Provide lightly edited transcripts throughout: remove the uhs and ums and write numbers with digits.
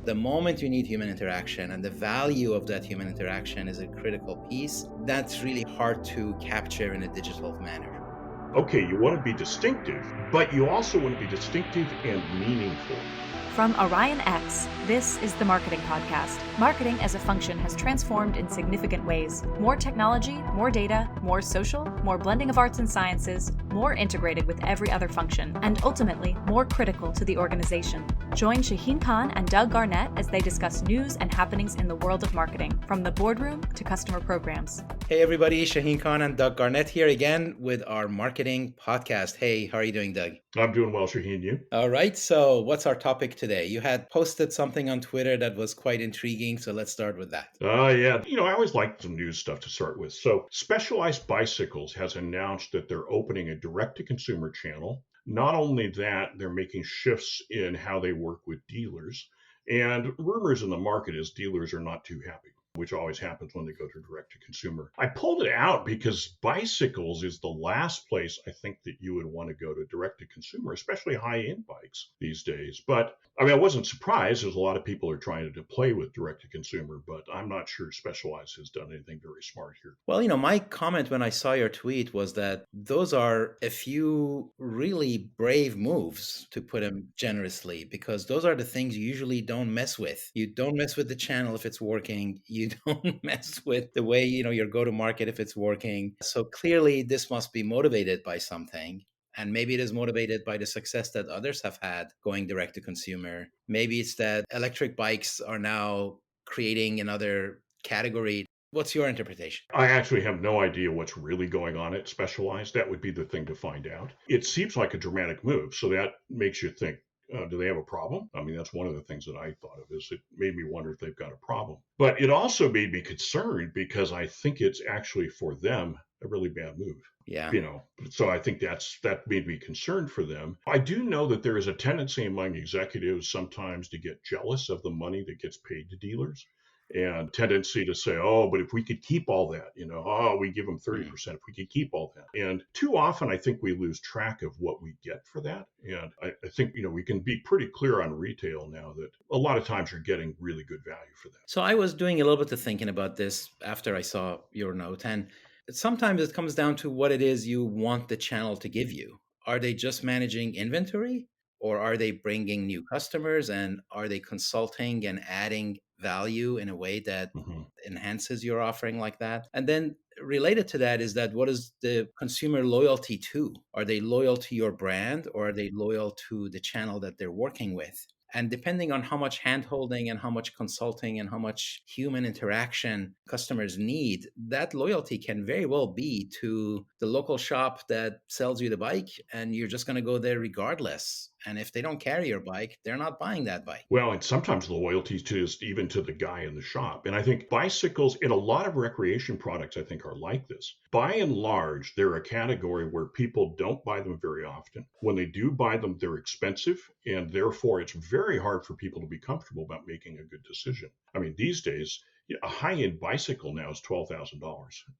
The moment you need human interaction and the value of that human interaction is a critical piece, that's really hard to capture in a digital manner. Okay, you want to be distinctive, but you also want to be distinctive and meaningful. From Orion X, this is the Marketing Podcast. Marketing as a function has transformed in significant ways. More technology, more data, more social, more blending of arts and sciences, more integrated with every other function, and ultimately more critical to the organization. Join Shaheen Khan and Doug Garnett as they discuss news and happenings in the world of marketing, from the boardroom to customer programs. Hey everybody, Shaheen Khan and Doug Garnett here again with our Marketing Podcast. Hey, how are you doing, Doug? I'm doing well, Shaheen. You? All right, so what's our topic today? You had posted something on Twitter that was quite intriguing, so let's start with that. Yeah. I always like some news stuff to start with. So Specialized Bicycles has announced that they're opening a direct-to-consumer channel. Not only that, they're making shifts in how they work with dealers. And rumors in the market is dealers are not too happy, which always happens when they go to direct to consumer. I pulled it out because bicycles is the last place I think that you would want to go to direct to consumer, especially high-end bikes these days. But I wasn't surprised, as a lot of people are trying to play with direct to consumer, but I'm not sure Specialized has done anything very smart here. Well, my comment when I saw your tweet was that those are a few really brave moves, to put them generously, because those are the things you usually don't mess with. You don't mess with the channel if it's working. You don't mess with the way, your go-to-market if it's working. So clearly this must be motivated by something. And maybe it is motivated by the success that others have had going direct to consumer. Maybe it's that electric bikes are now creating another category. What's your interpretation? I actually have no idea what's really going on at Specialized. That would be the thing to find out. It seems like a dramatic move, so that makes you think, do they have a problem? That's one of the things that I thought of, is it made me wonder if they've got a problem. But it also made me concerned because I think it's actually for them a really bad move. Yeah. So I think that made me concerned for them. I do know that there is a tendency among executives sometimes to get jealous of the money that gets paid to dealers, and tendency to say, oh, but if we could keep all that, we give them 30%, if we could keep all that. And too often, I think we lose track of what we get for that. And I think, we can be pretty clear on retail now that a lot of times you're getting really good value for that. So I was doing a little bit of thinking about this after I saw your note. And sometimes it comes down to what it is you want the channel to give you. Are they just managing inventory, or are they bringing new customers, and are they consulting and adding value in a way that enhances your offering like that? And then related to that is that what is the consumer loyalty to? Are they loyal to your brand, or are they loyal to the channel that they're working with? And depending on how much handholding and how much consulting and how much human interaction customers need, that loyalty can very well be to the local shop that sells you the bike, and you're just going to go there regardless. And if they don't carry your bike, they're not buying that bike. Well, and sometimes the loyalty is even to the guy in the shop. And I think bicycles and a lot of recreation products, I think, are like this. By and large, they're a category where people don't buy them very often. When they do buy them, they're expensive, and therefore it's very hard for people to be comfortable about making a good decision. These days, a high-end bicycle now is $12,000.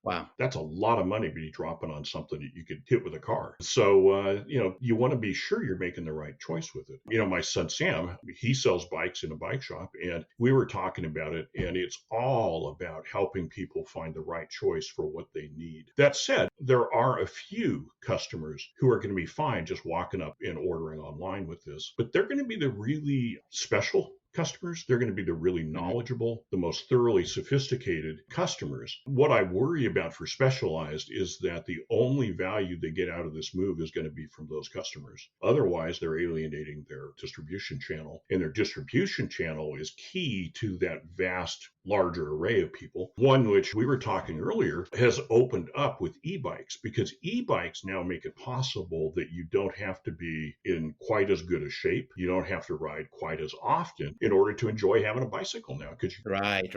Wow. That's a lot of money to be dropping on something that you could hit with a car. So, you want to be sure you're making the right choice with it. My son Sam, he sells bikes in a bike shop, and we were talking about it, and it's all about helping people find the right choice for what they need. That said, there are a few customers who are going to be fine just walking up and ordering online with this, but they're going to be the really special customers. They're going to be the really knowledgeable, the most thoroughly sophisticated customers. What I worry about for Specialized is that the only value they get out of this move is going to be from those customers. Otherwise, they're alienating their distribution channel, and their distribution channel is key to that vast, larger array of people. One which we were talking earlier has opened up with e-bikes, because e-bikes now make it possible that you don't have to be in quite as good a shape. You don't have to ride quite as often in order to enjoy having a bicycle now. Right.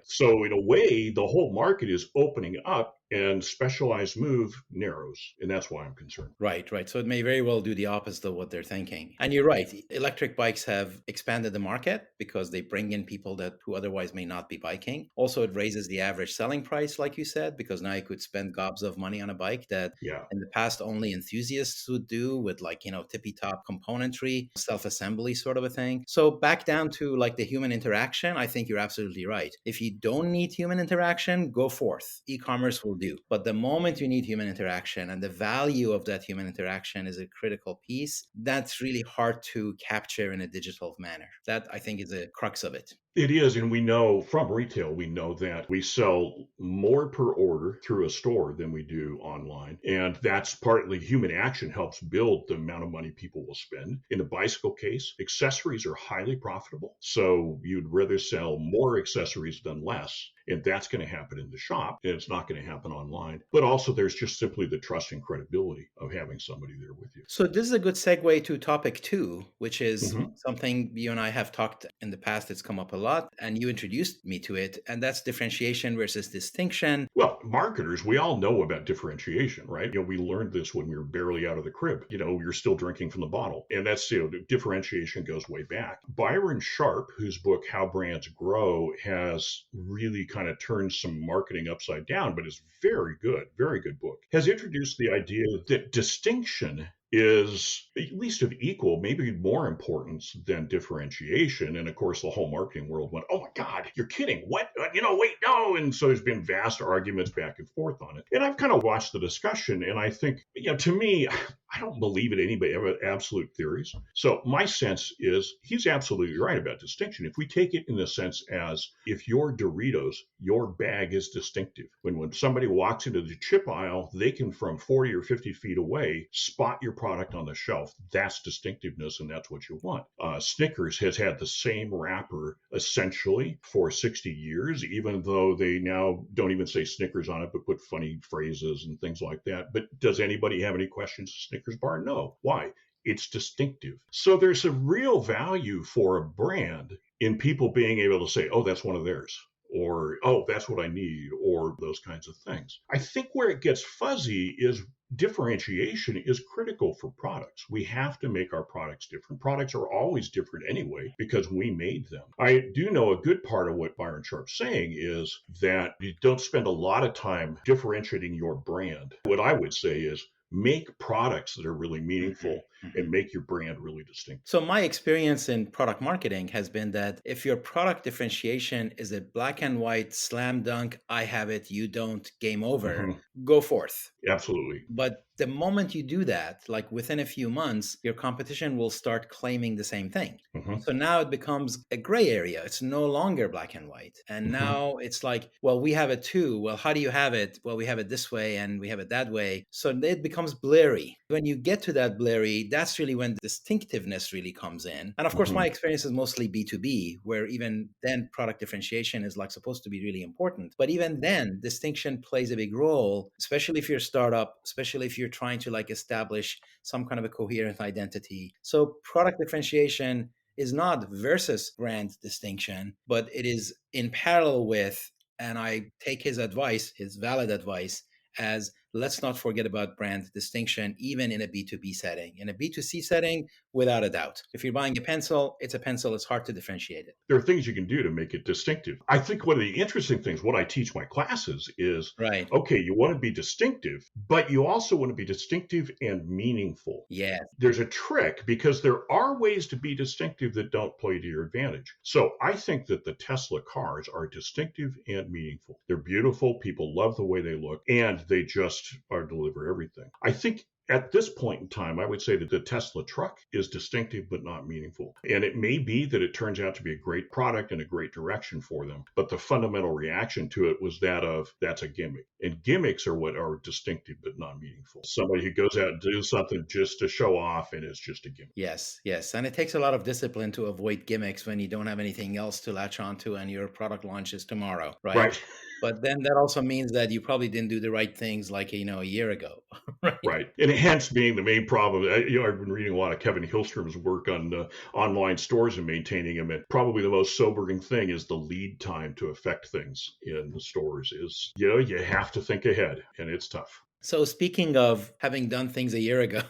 So in a way, the whole market is opening up and specialized move narrows. And that's why I'm concerned. Right, right. So it may very well do the opposite of what they're thinking. And you're right. Electric bikes have expanded the market because they bring in people that who otherwise may not be biking. Also, it raises the average selling price, like you said, because now you could spend gobs of money on a bike that Yeah. in the past only enthusiasts would do with like, tippy top componentry, self-assembly sort of a thing. So back down to like the human interaction, I think you're absolutely right. If you don't need human interaction, go forth. E-commerce will do. But the moment you need human interaction and the value of that human interaction is a critical piece, that's really hard to capture in a digital manner. That I think is the crux of it. It is, and we know from retail, we know that we sell more per order through a store than we do online. And that's partly human action helps build the amount of money people will spend. In the bicycle case, accessories are highly profitable. So you'd rather sell more accessories than less. And that's going to happen in the shop, and it's not going to happen online. But also, there's just simply the trust and credibility of having somebody there with you. So this is a good segue to topic two, which is Mhm. something you and I have talked in the past. It's come up a lot, and you introduced me to it, and that's differentiation versus distinction. Well, marketers, we all know about differentiation, right? We learned this when we were barely out of the crib. You're still drinking from the bottle. And that's, differentiation goes way back. Byron Sharp, whose book, How Brands Grow, has really kind of turned some marketing upside down, but is very good book, has introduced the idea that distinction is at least of equal, maybe more importance than differentiation. And of course, the whole marketing world went, "Oh my God, you're kidding. What? Wait, no." And so there's been vast arguments back and forth on it. And I've kind of watched the discussion, and I think, to me, I don't believe in anybody have absolute theories. So my sense is he's absolutely right about distinction. If we take it in the sense as if you're Doritos, your bag is distinctive. When somebody walks into the chip aisle, they can from 40 or 50 feet away spot your product on the shelf. That's distinctiveness, and that's what you want. Snickers has had the same wrapper essentially for 60 years, even though they now don't even say Snickers on it, but put funny phrases and things like that. But does anybody have any questions to Snickers bar? No. Why? It's distinctive. So there's a real value for a brand in people being able to say, "Oh, that's one of theirs," or, "Oh, that's what I need," or those kinds of things. I think where it gets fuzzy is differentiation is critical for products. We have to make our products different. Products are always different anyway because we made them. I do know a good part of what Byron Sharp's saying is that you don't spend a lot of time differentiating your brand. What I would say is make products that are really Mhm, meaningful and mhm. make your brand really distinct. So my experience in product marketing has been that if your product differentiation is a black and white slam dunk, I have it, you don't, game over, Mhm. go forth. Absolutely. But the moment you do that, like within a few months, your competition will start claiming the same thing. Mhm. So now it becomes a gray area. It's no longer black and white. And Mhm. now it's like, well, we have it too. Well, how do you have it? Well, we have it this way and we have it that way. So it becomes blurry. When you get to that blurry, that's really when distinctiveness really comes in. And of course, my Mhm. experience is mostly B2B, where even then product differentiation is like supposed to be really important. But even then, distinction plays a big role, especially if you're a startup, especially if you're trying to like establish some kind of a coherent identity. So product differentiation is not versus brand distinction, but it is in parallel with, and I take his advice, his valid advice, as let's not forget about brand distinction, even in a B2B setting. In a B2C setting, without a doubt. If you're buying a pencil, it's a pencil, it's hard to differentiate it. There are things you can do to make it distinctive. I think one of the interesting things, what I teach my classes is, Right. okay, you want to be distinctive, but you also want to be distinctive and meaningful. Yes. There's a trick because there are ways to be distinctive that don't play to your advantage. So I think that the Tesla cars are distinctive and meaningful. They're beautiful. People love the way they look, and they just are deliver everything. I think at this point in time, I would say that the Tesla truck is distinctive but not meaningful. And it may be that it turns out to be a great product and a great direction for them. But the fundamental reaction to it was that of that's a gimmick. And gimmicks are what are distinctive but not meaningful. Somebody who goes out and does something just to show off and it's just a gimmick. Yes, yes. And it takes a lot of discipline to avoid gimmicks when you don't have anything else to latch onto and your product launches tomorrow, right? Right. But then that also means that you probably didn't do the right things like, a year ago, right? Right, and hence being the main problem. I've been reading a lot of Kevin Hillstrom's work on online stores and maintaining them. And probably the most sobering thing is the lead time to affect things in the stores. Is you have to think ahead, and it's tough. So, speaking of having done things a year ago,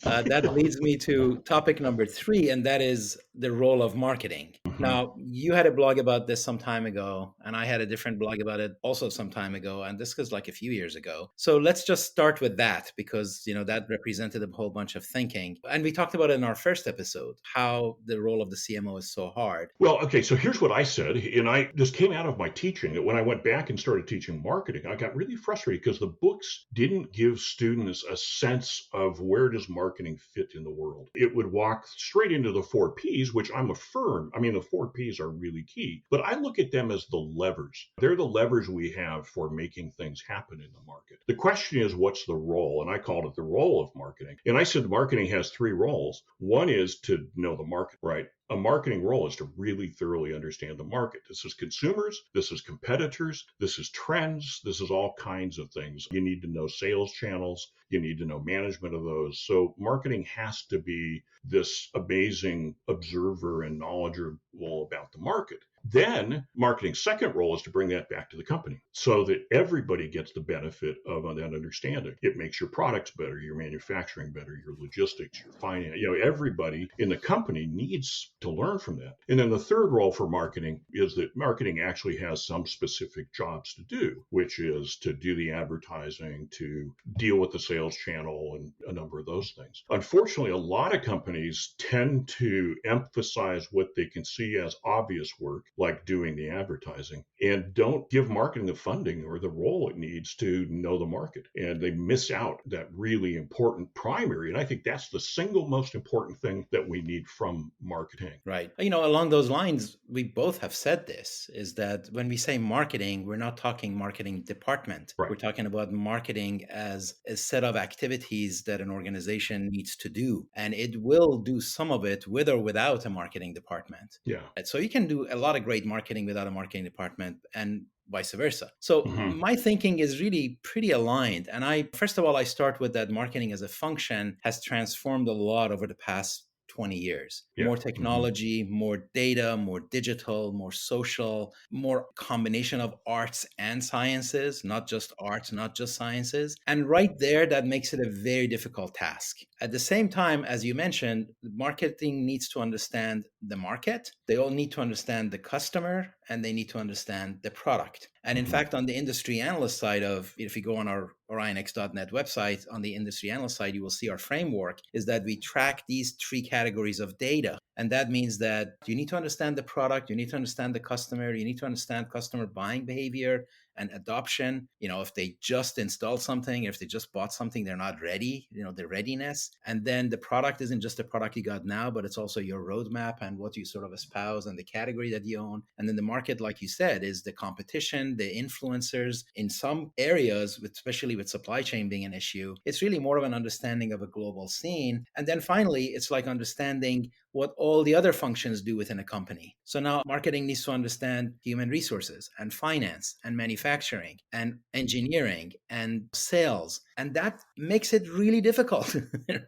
that leads me to topic number three, and that is the role of marketing. Mhm. Now, you had a blog about this some time ago, and I had a different blog about it also some time ago, and this was like a few years ago. So, let's just start with that because, that represented a whole bunch of thinking. And we talked about it in our first episode, how the role of the CMO is so hard. Well, okay, so here's what I said, and I this came out of my teaching. When I went back and started teaching marketing, I got really frustrated because the books didn't give students a sense of where does marketing fit in the world. It would walk straight into the four P's, which I'm a firm. I mean, the four P's are really key, but I look at them as the levers. They're the levers we have for making things happen in the market. The question is, what's the role? And I called it the role of marketing. And I said marketing has three roles. One is to know the market, right? A marketing role is to really thoroughly understand the market. This is consumers, this is competitors, this is trends, this is all kinds of things. You need to know sales channels, you need to know management of those. So marketing has to be this amazing observer and knowledgeable about the market. Then marketing's second role is to bring that back to the company so that everybody gets the benefit of that understanding. It makes your products better, your manufacturing better, your logistics, your finance. Everybody in the company needs to learn from that. And then the third role for marketing is that marketing actually has some specific jobs to do, which is to do the advertising, to deal with the sales channel, and a number of those things. Unfortunately, a lot of companies tend to emphasize what they can see as obvious work, like doing the advertising, and don't give marketing the funding or the role it needs to know the market. And they miss out that really important primary. And I think that's the single most important thing that we need from marketing. Right. Along those lines, we both have said this is that when we say marketing, we're not talking marketing department. Right. We're talking about marketing as a set of activities that an organization needs to do. And it will do some of it with or without a marketing department. Yeah. And so you can do a lot of great marketing without a marketing department and vice versa. So Mm-hmm. my thinking is really pretty aligned. And first of all, I start with that marketing as a function has transformed a lot over the past 20 years. Yeah. More Mm-hmm. technology, more data, more digital, more social, more combination of arts and sciences, not just arts, not just sciences. And right there, that makes it a very difficult task. At the same time, as you mentioned, marketing needs to understand the market. They all need to understand the customer and they need to understand the product. And in Mm-hmm. fact, on the industry analyst side of, if you go on our orionx.net website, on the industry analyst side, you will see our framework is that we track these three categories of data. And that means that you need to understand the product, you need to understand the customer, you need to understand customer buying behavior and adoption. If they just installed something, if they just bought something, they're not ready, the readiness. And then the product isn't just the product you got now, but it's also your roadmap and what you sort of espouse and the category that you own. And then the market, like you said, is the competition, the influencers. In some areas, especially with supply chain being an issue, it's really more of an understanding of a global scene. And then finally, it's like understanding what all the other functions do within a company. So now marketing needs to understand human resources and finance and manufacturing and engineering and sales. And that makes it really difficult,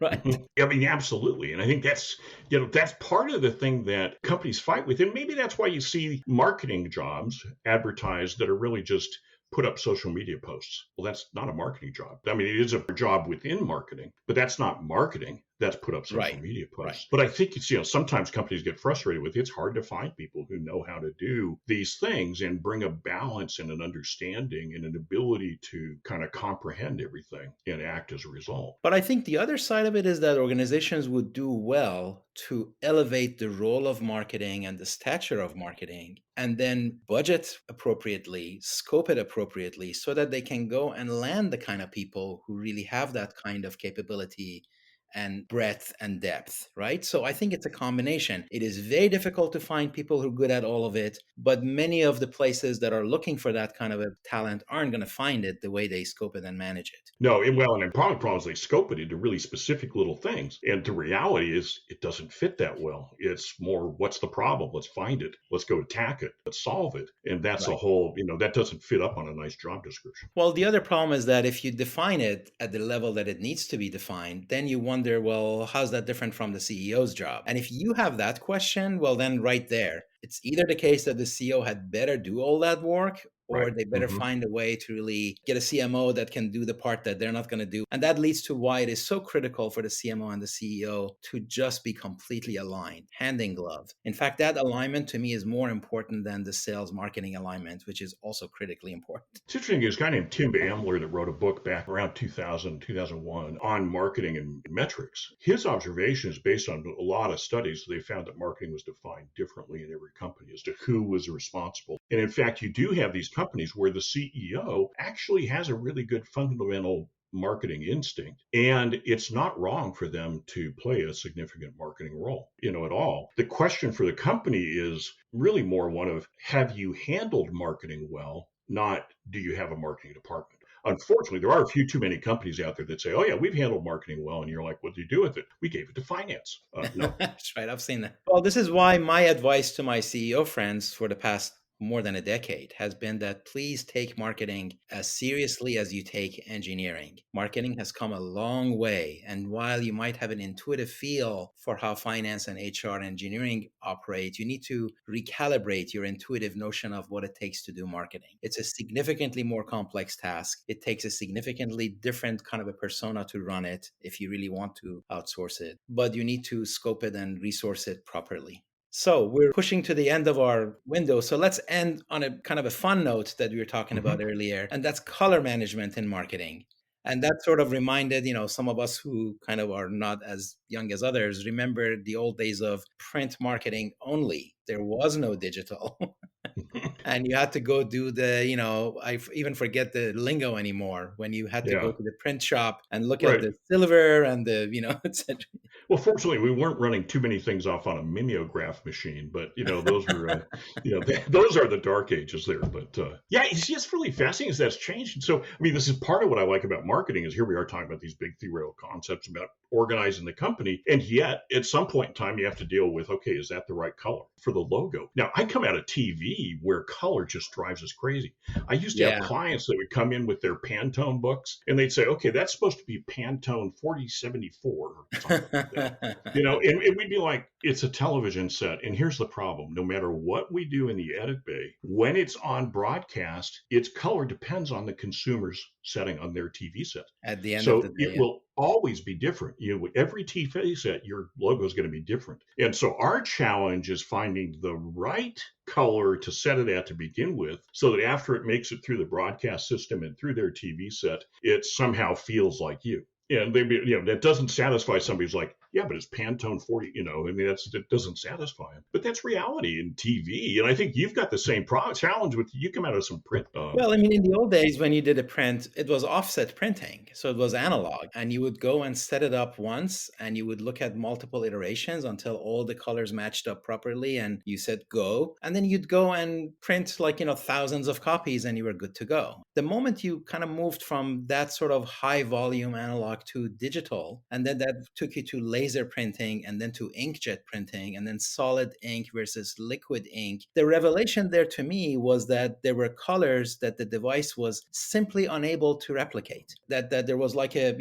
right? Mhm. I mean, absolutely. And I think that's part of the thing that companies fight with. And maybe that's why you see marketing jobs advertised that are really just put up social media posts. Well, that's not a marketing job. I mean, it is a job within marketing, but that's not marketing. That's put up social Right, media right. posts. But I think sometimes companies get frustrated with it. It's hard to find people who know how to do these things and bring a balance and an understanding and an ability to kind of comprehend everything and act as a result. But I think the other side of it is that organizations would do well to elevate the role of marketing and the stature of marketing and then budget appropriately, scope it appropriately so that they can go and land the kind of people who really have that kind of capability and breadth and depth, right? So I think it's a combination. It is very difficult to find people who are good at all of it, but many of the places that are looking for that kind of a talent aren't going to find it the way they scope it and manage it. No, well, and problem is they scope it into really specific little things. And the reality is it doesn't fit that well. It's more, what's the problem? Let's find it. Let's go attack it. Let's solve it. And that's a Right. whole, that doesn't fit up on a nice job description. Well, the other problem is that if you define it at the level that it needs to be defined, then you wonder, well, how's that different from the CEO's job? And if you have that question, well, then right there, it's either the case that the CEO had better do all that work, or Right. they better Hmm. find a way to really get a CMO that can do the part that they're not going to do. And that leads to why it is so critical for the CMO and the CEO to just be completely aligned, hand in glove. In fact, that alignment to me is more important than the sales marketing alignment, which is also critically important. It's interesting. There's a guy named Tim Ambler that wrote a book back around 2000, 2001 on marketing and metrics. His observations, based on a lot of studies, they found that marketing was defined differently in every company as to who was responsible. And in fact, you do have these companies where the CEO actually has a really good fundamental marketing instinct, and it's not wrong for them to play a significant marketing role, at all. The question for the company is really more one of, have you handled marketing well, not do you have a marketing department? Unfortunately, there are a few too many companies out there that say, oh yeah, we've handled marketing well, and you're like, what do you do with it? We gave it to finance. No. That's right. I've seen that. Well, this is why my advice to my CEO friends for the past more than a decade has been that please take marketing as seriously as you take engineering. Marketing has come a long way. And while you might have an intuitive feel for how finance and HR and engineering operate, you need to recalibrate your intuitive notion of what it takes to do marketing. It's a significantly more complex task. It takes a significantly different kind of a persona to run it if you really want to outsource it, but you need to scope it and resource it properly. So we're pushing to the end of our window. So let's end on a kind of a fun note that we were talking about Mm-hmm. earlier, and that's color management in marketing. And that sort of reminded, some of us who kind of are not as young as others remember the old days of print marketing only. There was no digital. And you had to go do even forget the lingo anymore when you had to go Yeah. to the print shop and look at Right. the silver and the, etc. Well, fortunately, we weren't running too many things off on a mimeograph machine, but those were, those are the dark ages there. But yeah, it's just really fascinating as that's changed. And so, I mean, this is part of what I like about marketing is here we are talking about these big theoretical concepts about organizing the company, and yet at some point in time you have to deal with, okay, is that the right color for the logo? Now, I come out of TV where color just drives us crazy. I used to have Yeah. clients that would come in with their Pantone books, and they'd say, okay, that's supposed to be Pantone 4074 or something like that. And we'd be like, it's a television set. And here's the problem. No matter what we do in the edit bay, when it's on broadcast, its color depends on the consumer's setting on their TV set. At the end of the So day, it yeah. will always be different. With every TV set, your logo is going to be different. And so our challenge is finding the right color to set it at to begin with, so that after it makes it through the broadcast system and through their TV set, it somehow feels like you. And maybe, that doesn't satisfy somebody who's like, yeah, but it's Pantone 40, I mean, that doesn't satisfy them. But that's reality in TV. And I think you've got the same challenge with, you come out of some print. Well, I mean, in the old days when you did a print, it was offset printing. So it was analog. And you would go and set it up once and you would look at multiple iterations until all the colors matched up properly. And you said go. And then you'd go and print like, thousands of copies and you were good to go. The moment you kind of moved from that sort of high volume analog to digital, and then that took you to laser printing and then to inkjet printing and then solid ink versus liquid ink, the revelation there to me was that there were colors that the device was simply unable to replicate. That there was like a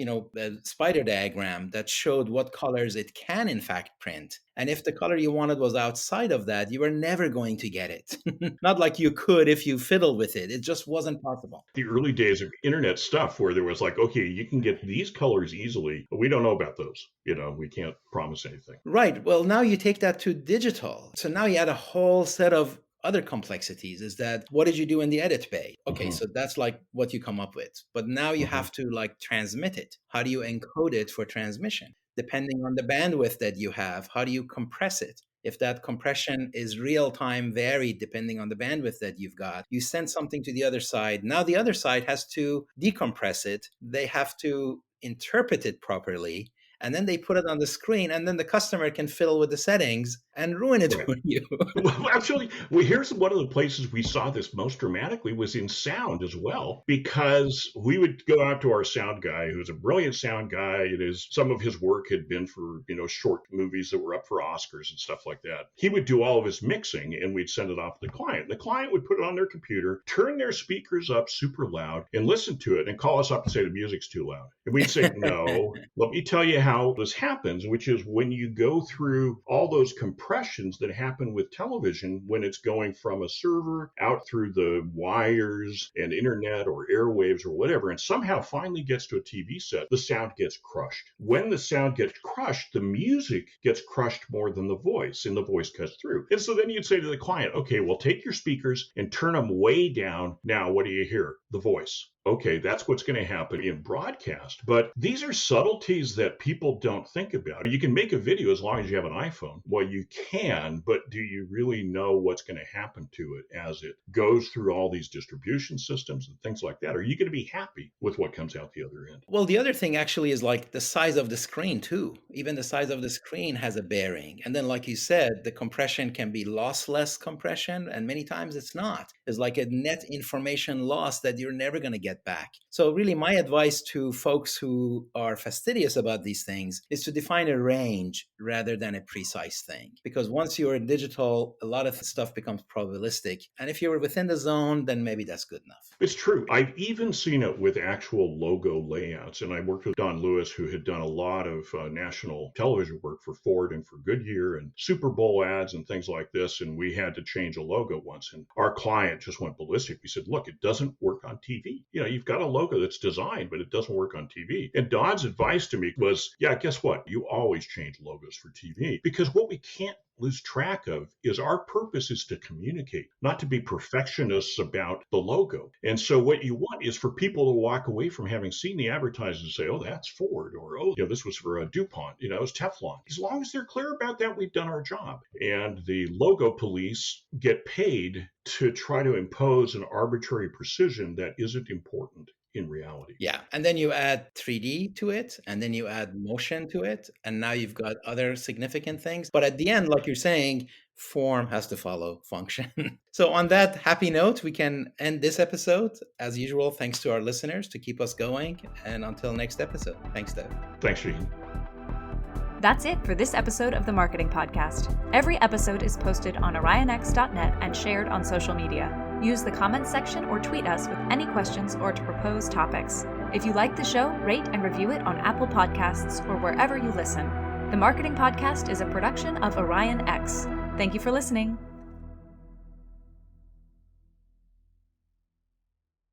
spider diagram that showed what colors it can in fact print. And if the color you wanted was outside of that, you were never going to get it. Not like you could if you fiddle with it. It just wasn't possible. The early days of internet stuff where there was like, okay, you can get these colors easily, but we don't know about those. We can't promise anything. Right. Well, now you take that to digital. So now you add a whole set of other complexities. Is that what did you do in the edit bay? Okay, Hmm. so that's like what you come up with. But now you Hmm. have to like transmit it. How do you encode it for transmission? Depending on the bandwidth that you have, how do you compress it? If that compression is real time varied depending on the bandwidth that you've got, you send something to the other side. Now the other side has to decompress it. They have to interpret it properly, and then they put it on the screen, and then the customer can fiddle with the settings and ruin it Right. for you. Well, actually, well, here's one of the places we saw this most dramatically was in sound as well, because we would go out to our sound guy, who's a brilliant sound guy. Some of his work had been for, short movies that were up for Oscars and stuff like that. He would do all of his mixing and we'd send it off to the client. The client would put it on their computer, turn their speakers up super loud and listen to it and call us up and say the music's too loud. And we'd say, no, let me tell you how this happens, which is when you go through all those compressions that happen with television when it's going from a server out through the wires and internet or airwaves or whatever, and somehow finally gets to a TV set, the sound gets crushed. When the sound gets crushed, the music gets crushed more than the voice, and the voice cuts through. And so then you'd say to the client, okay, well, take your speakers and turn them way down. Now, what do you hear? The voice. Okay, that's what's going to happen in broadcast. But these are subtleties that people don't think about. You can make a video as long as you have an iPhone. Well, you can, but do you really know what's going to happen to it as it goes through all these distribution systems and things like that? Are you going to be happy with what comes out the other end? Well, the other thing actually is like the size of the screen too. Even the size of the screen has a bearing. And then, like you said, the compression can be lossless compression, and many times it's not. It's like a net information loss that you're never going to get back. So really my advice to folks who are fastidious about these things is to define a range rather than a precise thing. Because once you're in digital, a lot of stuff becomes probabilistic. And if you're within the zone, then maybe that's good enough. It's true. I've even seen it with actual logo layouts. And I worked with Don Lewis, who had done a lot of national television work for Ford and for Goodyear and Super Bowl ads and things like this. And we had to change a logo once. And our client just went ballistic. We said, look, it doesn't work on TV. You've got a logo that's designed, but it doesn't work on TV. And Don's advice to me was, yeah, guess what? You always change logos for TV, because what we can't lose track of is our purpose is to communicate, not to be perfectionists about the logo. And so what you want is for people to walk away from having seen the advertising and say, oh, that's Ford, or, oh, this was for a DuPont, it was Teflon. As long as they're clear about that, we've done our job. And the logo police get paid to try to impose an arbitrary precision that isn't important in reality. Yeah. And then you add 3D to it, and then you add motion to it, and now you've got other significant things. But at the end, like you're saying, form has to follow function. So on that happy note, we can end this episode. As usual, thanks to our listeners to keep us going. And until next episode, thanks, Dave. Thanks, Shaheen. That's it for this episode of the Marketing Podcast. Every episode is posted on orionx.net and shared on social media. Use the comments section or tweet us with any questions or to propose topics. If you like the show, rate and review it on Apple Podcasts or wherever you listen. The Marketing Podcast is a production of Orion X. Thank you for listening.